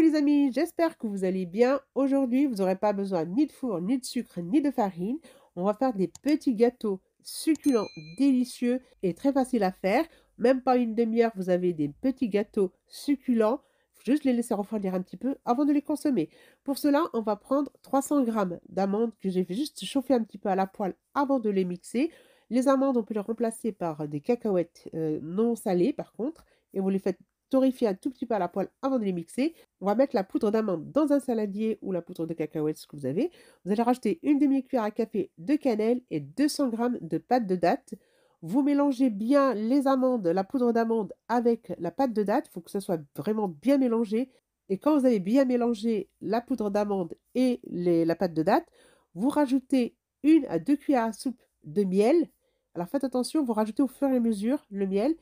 les amis, j'espère que vous allez bien. Aujourd'hui, vous n'aurez pas besoin ni de four, ni de sucre, ni de farine. On va faire des petits gâteaux succulents, délicieux et très faciles à faire. Même pas une demi-heure, vous avez des petits gâteaux succulents. Il faut juste les laisser refroidir un petit peu avant de les consommer. Pour cela, on va prendre 300 grammes d'amandes que j'ai fait juste chauffer un petit peu à la poêle avant de les mixer. Les amandes, on peut les remplacer par des cacahuètes non salées par contre. Et vous les faites torréfier un tout petit peu à la poêle avant de les mixer. On va mettre la poudre d'amande dans un saladier ou la poudre de cacahuètes, ce que vous avez. Vous allez rajouter une demi-cuillère à café de cannelle et 200 grammes de pâte de date. Vous mélangez bien les amandes, la poudre d'amande avec la pâte de date. Il faut que ça soit vraiment bien mélangé. Et quand vous avez bien mélangé la poudre d'amande et la pâte de date, vous rajoutez 1 à 2 cuillères à soupe de miel. Alors faites attention, vous rajoutez au fur et à mesure le miel.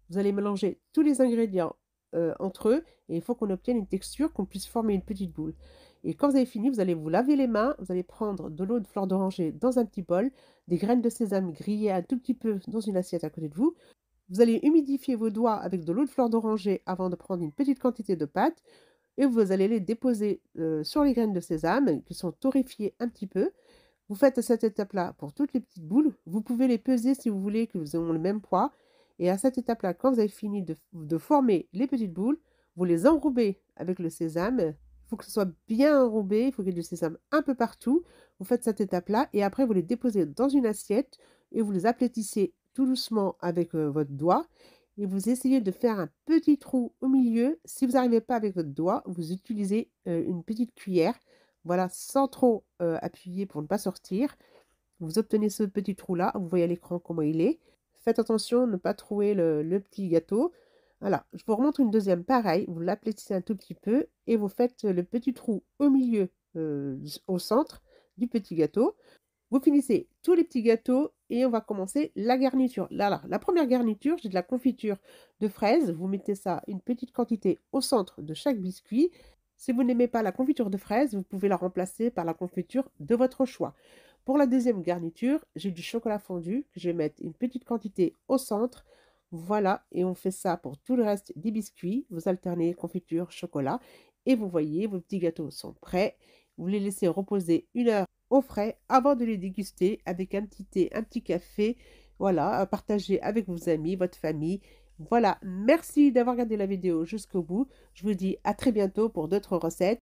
Vous allez mélanger tous les ingrédients entre eux et il faut qu'on obtienne une texture, qu'on puisse former une petite boule. Et quand vous avez fini, vous allez vous laver les mains, vous allez prendre de l'eau de fleur d'oranger dans un petit bol, des graines de sésame grillées un tout petit peu dans une assiette à côté de vous. Vous allez humidifier vos doigts avec de l'eau de fleur d'oranger avant de prendre une petite quantité de pâte et vous allez les déposer sur les graines de sésame qui sont torréfiées un petit peu. Vous faites cette étape-là pour toutes les petites boules. Vous pouvez les peser si vous voulez, que vous ayez le même poids. Et à cette étape-là, quand vous avez fini de former les petites boules, vous les enrobez avec le sésame. Il faut que ce soit bien enrobé, il faut qu'il y ait du sésame un peu partout. Vous faites cette étape-là et après vous les déposez dans une assiette et vous les aplatissez tout doucement avec votre doigt. Et vous essayez de faire un petit trou au milieu. Si vous n'arrivez pas avec votre doigt, vous utilisez une petite cuillère. Voilà, sans trop appuyer pour ne pas sortir. Vous obtenez ce petit trou-là. Vous voyez à l'écran comment il est. Faites attention, ne pas trouer le petit gâteau. Voilà, je vous remontre une deuxième. Pareil, vous l'aplatissez un tout petit peu et vous faites le petit trou au milieu, au centre du petit gâteau. Vous finissez tous les petits gâteaux et on va commencer la garniture. Là, la première garniture, j'ai de la confiture de fraises. Vous mettez ça, une petite quantité au centre de chaque biscuit. Si vous n'aimez pas la confiture de fraises, vous pouvez la remplacer par la confiture de votre choix. Pour la deuxième garniture, j'ai du chocolat fondu que je vais mettre une petite quantité au centre. Voilà, et on fait ça pour tout le reste des biscuits. Vous alternez confiture, chocolat et vous voyez, vos petits gâteaux sont prêts. Vous les laissez reposer 1 heure au frais avant de les déguster avec un petit thé, un petit café. Voilà, à partager avec vos amis, votre famille. Voilà, merci d'avoir regardé la vidéo jusqu'au bout. Je vous dis à très bientôt pour d'autres recettes.